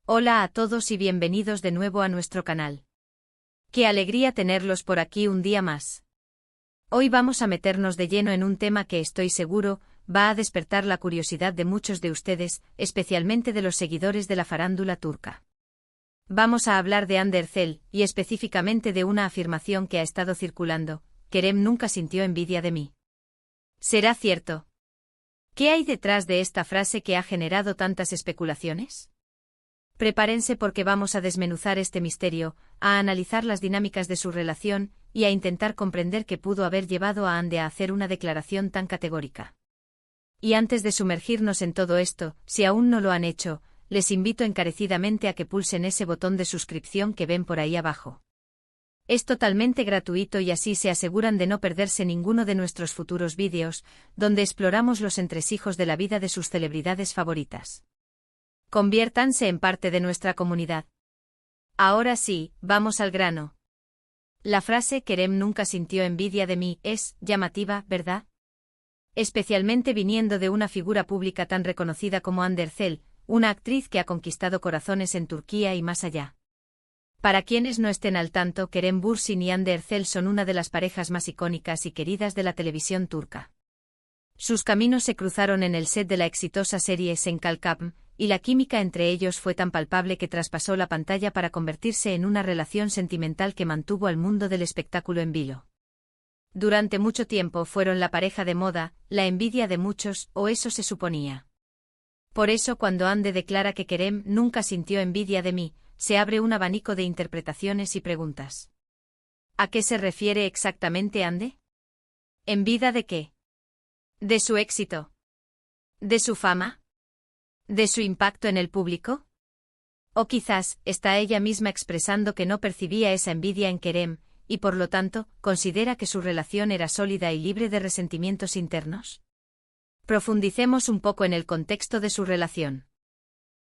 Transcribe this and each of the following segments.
Hola a todos y bienvenidos de nuevo a nuestro canal. Qué alegría tenerlos por aquí un día más. Hoy vamos a meternos de lleno en un tema que estoy seguro va a despertar la curiosidad de muchos de ustedes, especialmente de los seguidores de la farándula turca. Vamos a hablar de Hande Erçel, y específicamente de una afirmación que ha estado circulando: Kerem nunca sintió envidia de mí. ¿Será cierto? ¿Qué hay detrás de esta frase que ha generado tantas especulaciones? Prepárense porque vamos a desmenuzar este misterio, a analizar las dinámicas de su relación y a intentar comprender qué pudo haber llevado a Hande a hacer una declaración tan categórica. Y antes de sumergirnos en todo esto, si aún no lo han hecho, les invito encarecidamente a que pulsen ese botón de suscripción que ven por ahí abajo. Es totalmente gratuito y así se aseguran de no perderse ninguno de nuestros futuros vídeos, donde exploramos los entresijos de la vida de sus celebridades favoritas. Conviértanse en parte de nuestra comunidad. Ahora sí, vamos al grano. La frase Kerem nunca sintió envidia de mí es llamativa, ¿verdad? Especialmente viniendo de una figura pública tan reconocida como Hande Erçel, una actriz que ha conquistado corazones en Turquía y más allá. Para quienes no estén al tanto, Kerem Bürsin y Hande Erçel son una de las parejas más icónicas y queridas de la televisión turca. Sus caminos se cruzaron en el set de la exitosa serie Sen Kalkapm, y la química entre ellos fue tan palpable que traspasó la pantalla para convertirse en una relación sentimental que mantuvo al mundo del espectáculo en vilo. Durante mucho tiempo fueron la pareja de moda, la envidia de muchos, o eso se suponía. Por eso cuando Hande declara que Kerem nunca sintió envidia de mí, se abre un abanico de interpretaciones y preguntas. ¿A qué se refiere exactamente Hande? ¿Envidia de qué? ¿De su éxito? ¿De su fama? ¿De su impacto en el público? O quizás, está ella misma expresando que no percibía esa envidia en Kerem, y por lo tanto, considera que su relación era sólida y libre de resentimientos internos. Profundicemos un poco en el contexto de su relación.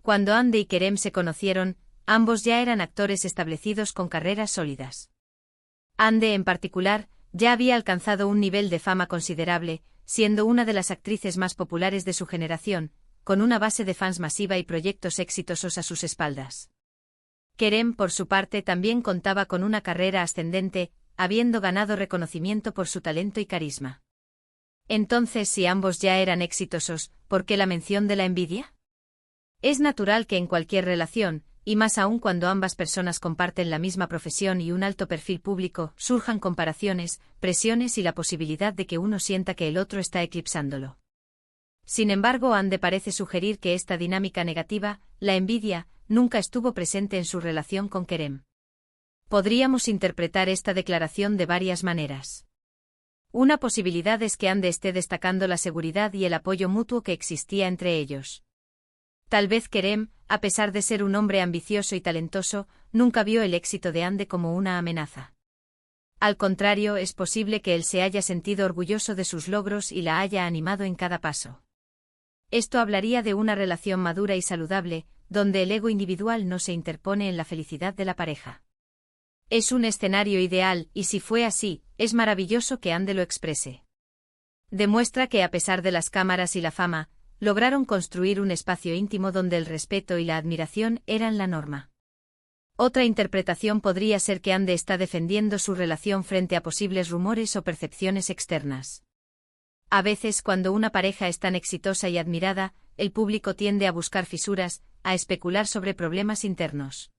Cuando Hande y Kerem se conocieron, ambos ya eran actores establecidos con carreras sólidas. Hande, en particular, ya había alcanzado un nivel de fama considerable, siendo una de las actrices más populares de su generación, con una base de fans masiva y proyectos exitosos a sus espaldas. Kerem, por su parte, también contaba con una carrera ascendente, habiendo ganado reconocimiento por su talento y carisma. Entonces, si ambos ya eran exitosos, ¿por qué la mención de la envidia? Es natural que en cualquier relación, y más aún cuando ambas personas comparten la misma profesión y un alto perfil público, surjan comparaciones, presiones y la posibilidad de que uno sienta que el otro está eclipsándolo. Sin embargo, Hande parece sugerir que esta dinámica negativa, la envidia, nunca estuvo presente en su relación con Kerem. Podríamos interpretar esta declaración de varias maneras. Una posibilidad es que Hande esté destacando la seguridad y el apoyo mutuo que existía entre ellos. Tal vez Kerem, a pesar de ser un hombre ambicioso y talentoso, nunca vio el éxito de Hande como una amenaza. Al contrario, es posible que él se haya sentido orgulloso de sus logros y la haya animado en cada paso. Esto hablaría de una relación madura y saludable, donde el ego individual no se interpone en la felicidad de la pareja. Es un escenario ideal, y si fue así, es maravilloso que Hande lo exprese. Demuestra que a pesar de las cámaras y la fama, lograron construir un espacio íntimo donde el respeto y la admiración eran la norma. Otra interpretación podría ser que Hande está defendiendo su relación frente a posibles rumores o percepciones externas. A veces, cuando una pareja es tan exitosa y admirada, el público tiende a buscar fisuras, a especular sobre problemas internos.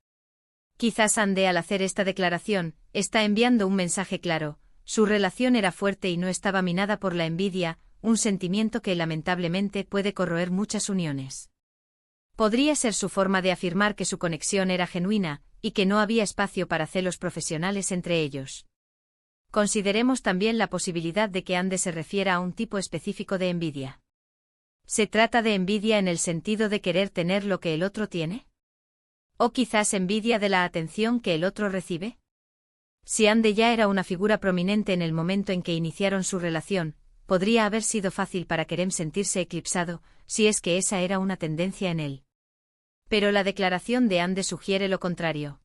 Quizás Hande, al hacer esta declaración, está enviando un mensaje claro: su relación era fuerte y no estaba minada por la envidia, un sentimiento que lamentablemente puede corroer muchas uniones. Podría ser su forma de afirmar que su conexión era genuina, y que no había espacio para celos profesionales entre ellos. Consideremos también la posibilidad de que Hande se refiera a un tipo específico de envidia. ¿Se trata de envidia en el sentido de querer tener lo que el otro tiene? ¿O quizás envidia de la atención que el otro recibe? Si Hande ya era una figura prominente en el momento en que iniciaron su relación, podría haber sido fácil para Kerem sentirse eclipsado, si es que esa era una tendencia en él. Pero la declaración de Hande sugiere lo contrario.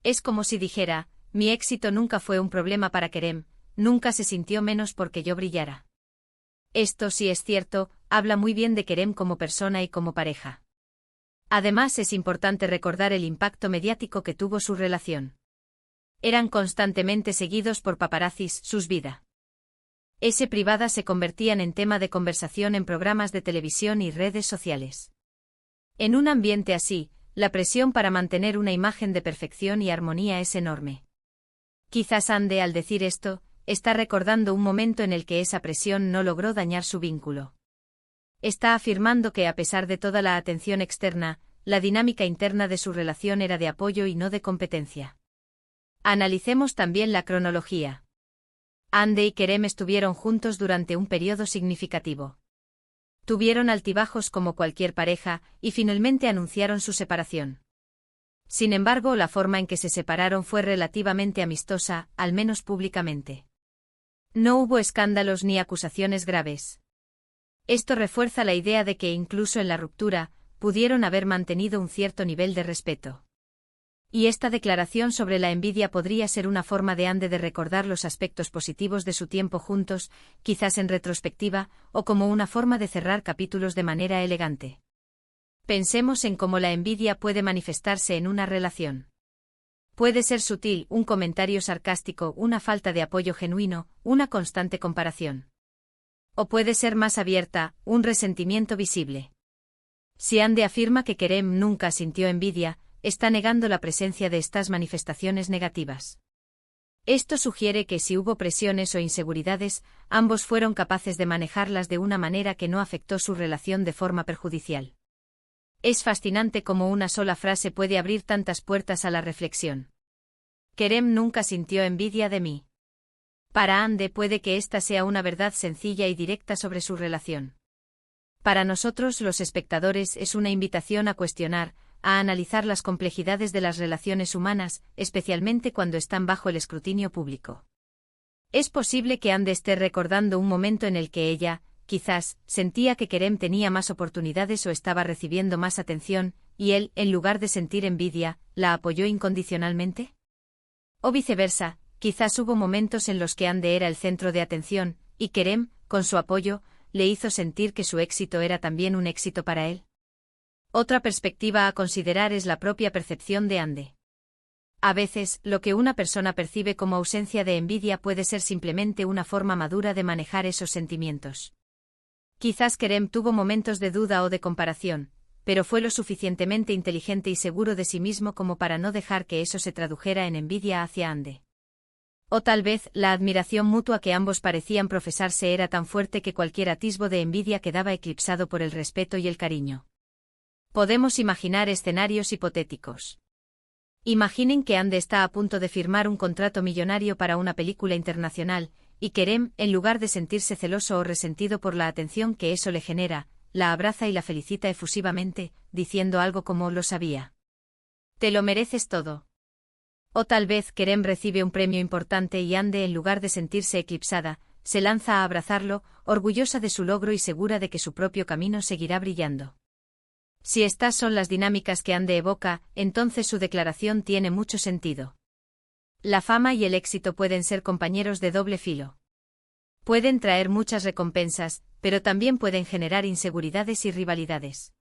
Es como si dijera: mi éxito nunca fue un problema para Kerem, nunca se sintió menos porque yo brillara. Esto, si es cierto, habla muy bien de Kerem como persona y como pareja. Además, es importante recordar el impacto mediático que tuvo su relación. Eran constantemente seguidos por paparazzis, sus vidas privadas se convertían en tema de conversación en programas de televisión y redes sociales. En un ambiente así, la presión para mantener una imagen de perfección y armonía es enorme. Quizás Andy, al decir esto, está recordando un momento en el que esa presión no logró dañar su vínculo. Está afirmando que a pesar de toda la atención externa, la dinámica interna de su relación era de apoyo y no de competencia. Analicemos también la cronología. Andy y Kerem estuvieron juntos durante un periodo significativo. Tuvieron altibajos como cualquier pareja, y finalmente anunciaron su separación. Sin embargo, la forma en que se separaron fue relativamente amistosa, al menos públicamente. No hubo escándalos ni acusaciones graves. Esto refuerza la idea de que incluso en la ruptura, pudieron haber mantenido un cierto nivel de respeto. Y esta declaración sobre la envidia podría ser una forma de Andy de recordar los aspectos positivos de su tiempo juntos, quizás en retrospectiva, o como una forma de cerrar capítulos de manera elegante. Pensemos en cómo la envidia puede manifestarse en una relación. Puede ser sutil, un comentario sarcástico, una falta de apoyo genuino, una constante comparación. O puede ser más abierta, un resentimiento visible. Si Andy afirma que Kerem nunca sintió envidia, está negando la presencia de estas manifestaciones negativas. Esto sugiere que si hubo presiones o inseguridades, ambos fueron capaces de manejarlas de una manera que no afectó su relación de forma perjudicial. Es fascinante cómo una sola frase puede abrir tantas puertas a la reflexión. Kerem nunca sintió envidia de mí. Para Andy puede que esta sea una verdad sencilla y directa sobre su relación. Para nosotros los espectadores es una invitación a cuestionar, a analizar las complejidades de las relaciones humanas, especialmente cuando están bajo el escrutinio público. Es posible que Andy esté recordando un momento en el que ella, quizás, sentía que Kerem tenía más oportunidades o estaba recibiendo más atención, y él, en lugar de sentir envidia, la apoyó incondicionalmente. O viceversa, quizás hubo momentos en los que Andy era el centro de atención, y Kerem, con su apoyo, le hizo sentir que su éxito era también un éxito para él. Otra perspectiva a considerar es la propia percepción de Andy. A veces, lo que una persona percibe como ausencia de envidia puede ser simplemente una forma madura de manejar esos sentimientos. Quizás Kerem tuvo momentos de duda o de comparación, pero fue lo suficientemente inteligente y seguro de sí mismo como para no dejar que eso se tradujera en envidia hacia Andy. O tal vez, la admiración mutua que ambos parecían profesarse era tan fuerte que cualquier atisbo de envidia quedaba eclipsado por el respeto y el cariño. Podemos imaginar escenarios hipotéticos. Imaginen que Andy está a punto de firmar un contrato millonario para una película internacional, y Kerem, en lugar de sentirse celoso o resentido por la atención que eso le genera, la abraza y la felicita efusivamente, diciendo algo como «lo sabía. Te lo mereces todo». O tal vez Kerem recibe un premio importante y Andy, en lugar de sentirse eclipsada, se lanza a abrazarlo, orgullosa de su logro y segura de que su propio camino seguirá brillando. Si estas son las dinámicas que Andy evoca, entonces su declaración tiene mucho sentido. La fama y el éxito pueden ser compañeros de doble filo. Pueden traer muchas recompensas, pero también pueden generar inseguridades y rivalidades.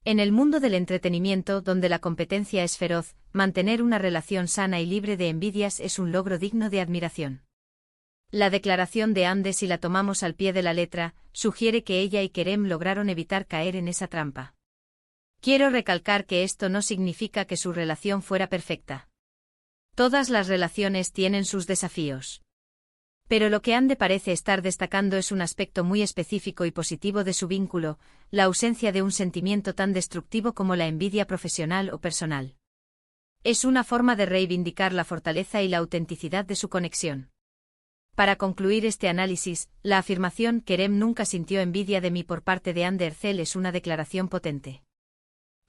En el mundo del entretenimiento, donde la competencia es feroz, mantener una relación sana y libre de envidias es un logro digno de admiración. La declaración de Andy, si la tomamos al pie de la letra, sugiere que ella y Kerem lograron evitar caer en esa trampa. Quiero recalcar que esto no significa que su relación fuera perfecta. Todas las relaciones tienen sus desafíos. Pero lo que Andy parece estar destacando es un aspecto muy específico y positivo de su vínculo, la ausencia de un sentimiento tan destructivo como la envidia profesional o personal. Es una forma de reivindicar la fortaleza y la autenticidad de su conexión. Para concluir este análisis, la afirmación «Kerem nunca sintió envidia de mí» por parte de Andy Ercel es una declaración potente.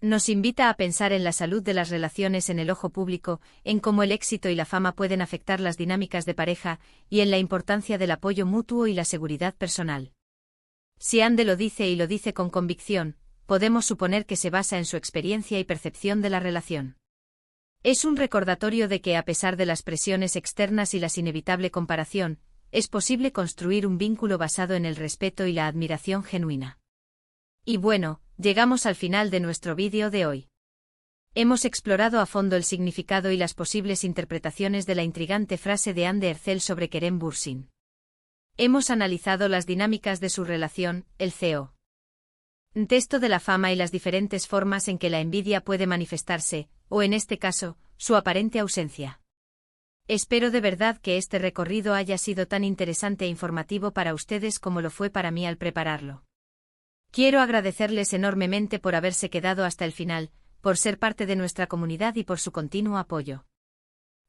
Nos invita a pensar en la salud de las relaciones en el ojo público, en cómo el éxito y la fama pueden afectar las dinámicas de pareja, y en la importancia del apoyo mutuo y la seguridad personal. Si Andy lo dice y lo dice con convicción, podemos suponer que se basa en su experiencia y percepción de la relación. Es un recordatorio de que a pesar de las presiones externas y la inevitable comparación, es posible construir un vínculo basado en el respeto y la admiración genuina. Y bueno, llegamos al final de nuestro vídeo de hoy. Hemos explorado a fondo el significado y las posibles interpretaciones de la intrigante frase de Anne Ercel sobre Kerem Bürsin. Hemos analizado las dinámicas de su relación, el CEO. Texto de la fama y las diferentes formas en que la envidia puede manifestarse, o en este caso, su aparente ausencia. Espero de verdad que este recorrido haya sido tan interesante e informativo para ustedes como lo fue para mí al prepararlo. Quiero agradecerles enormemente por haberse quedado hasta el final, por ser parte de nuestra comunidad y por su continuo apoyo.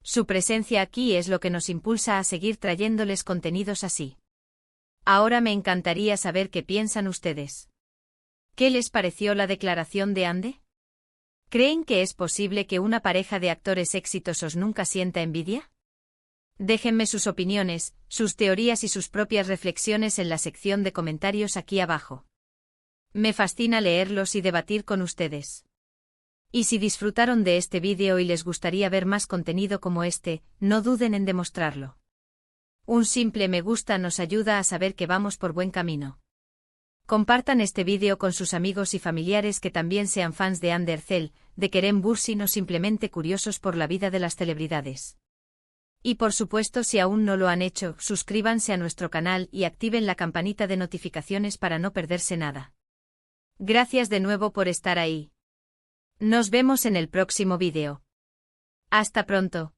Su presencia aquí es lo que nos impulsa a seguir trayéndoles contenidos así. Ahora me encantaría saber qué piensan ustedes. ¿Qué les pareció la declaración de Anne? ¿Creen que es posible que una pareja de actores exitosos nunca sienta envidia? Déjenme sus opiniones, sus teorías y sus propias reflexiones en la sección de comentarios aquí abajo. Me fascina leerlos y debatir con ustedes. Y si disfrutaron de este vídeo y les gustaría ver más contenido como este, no duden en demostrarlo. Un simple me gusta nos ayuda a saber que vamos por buen camino. Compartan este vídeo con sus amigos y familiares que también sean fans de Anne Ercel, de Kerem Bürsin o simplemente curiosos por la vida de las celebridades. Y por supuesto, si aún no lo han hecho, suscríbanse a nuestro canal y activen la campanita de notificaciones para no perderse nada. Gracias de nuevo por estar ahí. Nos vemos en el próximo vídeo. Hasta pronto.